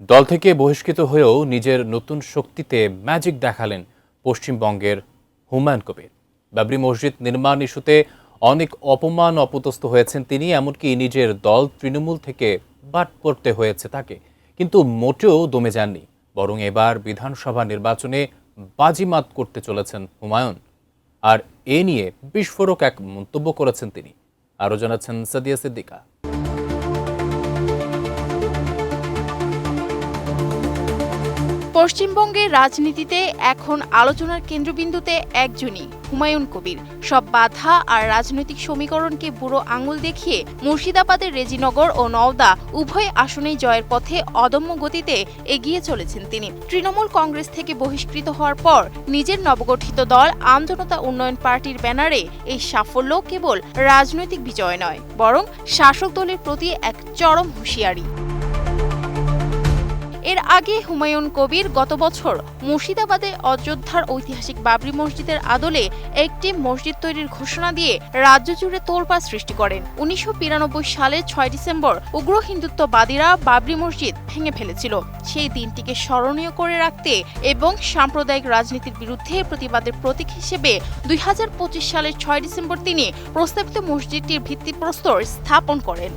দল থেকে বহিষ্কৃত হয়েও নিজের নতুন শক্তিতে ম্যাজিক দেখালেন পশ্চিমবঙ্গের হুমায়ুন কবির। বাবরি মসজিদ নির্মাণ ইস্যুতে অনেক অপমান অপদস্থ হয়েছেন তিনি, এমনকি নিজের দল তৃণমূল থেকে বাদ পড়তে হয়েছে তাকে, কিন্তু মোটেও দমে যাননি। বরং এবার বিধানসভা নির্বাচনে বাজিমাত করতে চলেছেন হুমায়ুন। আর এ নিয়ে বিস্ফোরক এক মন্তব্য করেছেন তিনি। আরও জানাচ্ছেন সাদিয়া সিদ্দিকা। পশ্চিমবঙ্গের রাজনীতিতে এখন আলোচনার কেন্দ্রবিন্দুতে একজনই, হুমায়ুন কবির। সব বাধা আর রাজনৈতিক সমীকরণকে বুড়ো আঙুল দেখিয়ে মুর্শিদাবাদের রেজিনগর ও নওদা উভয় আসনেই জয়ের পথে অদম্য গতিতে এগিয়ে চলেছেন তিনি। তৃণমূল কংগ্রেস থেকে বহিষ্কৃত হওয়ার পর নিজের নবগঠিত দল আমজনতা উন্নয়ন পার্টির ব্যানারে এই সাফল্য কেবল রাজনৈতিক বিজয় নয়, বরং শাসক দলের প্রতি এক চরম হুঁশিয়ারি। এর আগে হুমায়ুন কবির গত বছর মুর্শিদাবাদে অযোধ্যার ঐতিহাসিক বাবরি মসজিদের আদলে একটি মসজিদ তৈরির ঘোষণা দিয়ে রাজ্য জুড়ে তোলপাড় সৃষ্টি করেন। ১৯৯২ সালের ৬ ডিসেম্বর উগ্র হিন্দুত্ববাদীরা বাবরি মসজিদ ভেঙে ফেলেছিল। সেই দিনটিকে স্মরণীয় করে রাখতে এবং সাম্প্রদায়িক রাজনীতির বিরুদ্ধে প্রতিবাদের প্রতীক হিসেবে ২০২৫ সালের ৬ ডিসেম্বর তিনি প্রস্তাবিত মসজিদটির ভিত্তিপ্রস্তর স্থাপন করেন।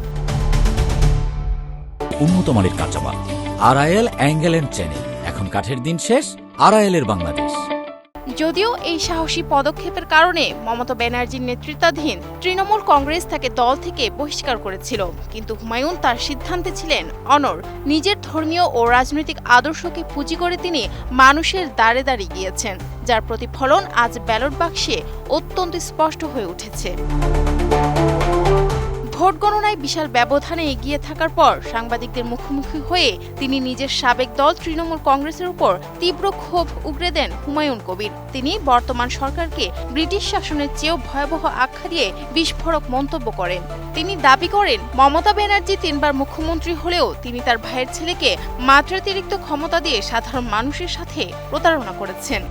উন্নত মানের কাঁচামাল আরআইএল অ্যাঙ্গেল এন্ড চ্যানেল, এখন কাঠের দিন শেষ, আরআইএল এর বাংলাদেশ। যদিও এই সাহসী পদক্ষেপের কারণে মমতা ব্যানার্জির নেতৃত্বাধীন তৃণমূল কংগ্রেস তাকে দল থেকে বহিষ্কার করেছিল, কিন্তু হুমায়ুন তার সিদ্ধান্তে ছিলেন অনড়। নিজের ধর্মীয় ও রাজনৈতিক আদর্শকে পুঁজি করে তিনি মানুষের দ্বারে দ্বারে গিয়েছেন, যার প্রতিফলন আজ ব্যালট বাক্সে অত্যন্ত স্পষ্ট হয়ে উঠেছে। ভোট গণনায় বিশাল ব্যবধানে এগিয়ে থাকার পর সাংবাদিকদের মুখোমুখি হয়ে তিনি নিজের সাবেক দল তৃণমূল কংগ্রেসের উপর তীব্র ক্ষোভ উগরে দেন হুমায়ুন কবির। তিনি বর্তমান সরকারকে ব্রিটিশ শাসনের চেয়েও ভয়াবহ আখ্যা দিয়ে বিস্ফোরক মন্তব্য করেন। তিনি দাবি করেন, মমতা ব্যানার্জি ৩ বার মুখ্যমন্ত্রী হলেও তিনি তার ভাইয়ের ছেলেকে মাত্রাতিরিক্ত ক্ষমতা দিয়ে সাধারণ মানুষের সাথে প্রতারণা করেছেন।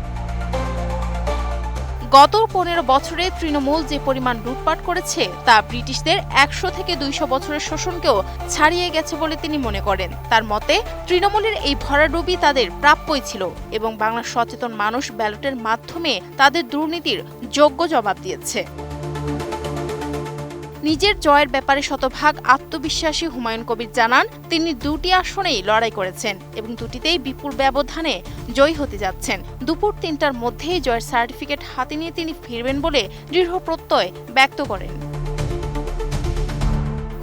গত ১৫ বছরে তৃণমূল যে পরিমাণ লুটপাট করেছে তা ব্রিটিশদের ১০০ থেকে ২০০ বছরের শোষণকেও ছাড়িয়ে গেছে বলে তিনি মনে করেন। তার মতে তৃণমূলের এই ভরাডুবি তাদের প্রাপ্যই ছিল এবং বাংলার সচেতন মানুষ ব্যালটের মাধ্যমে তাদের দুর্নীতির যোগ্য জবাব দিয়েছে। নিজের জয়ের ব্যাপারে শতভাগ আত্মবিশ্বাসী হুমায়ুন কবির জানান, তিনি ২টি আসনেই লড়াই করেছেন এবং দুটিতেই বিপুল ব্যবধানে জয়ী হতে যাচ্ছেন। দুপুর ৩টার মধ্যেই জয়ের সার্টিফিকেট হাতে নিয়ে তিনি ফিরবেন বলে দৃঢ় প্রত্যয় ব্যক্ত করেন।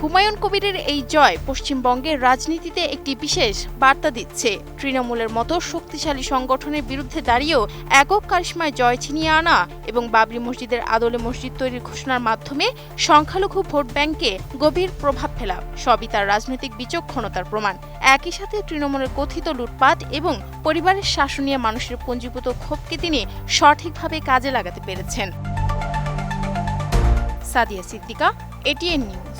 হুমায়ুন কবিরের এই জয় পশ্চিমবঙ্গের রাজনীতিতে একটি বিশেষ বার্তা দিচ্ছে। তৃণমূলের মতো শক্তিশালী সংগঠনের বিরুদ্ধে দাঁড়িয়েও একক কারিশমায় জয় ছিনিয়ে আনা এবং বাবরি মসজিদের আদলে মসজিদ তৈরির ঘোষণার মাধ্যমে সংখ্যালঘু ভোট ব্যাংকে গভীর প্রভাব ফেলা সবই তার রাজনৈতিক বিচক্ষণতার প্রমাণ। একই সাথে তৃণমূলের কথিত লুটপাট এবং পরিবারের শাসন নিয়ে মানুষের পুঞ্জীভূত ক্ষোভকে তিনি সঠিকভাবে কাজে লাগাতে পেরেছেন। Sadia Siddika, ATN news.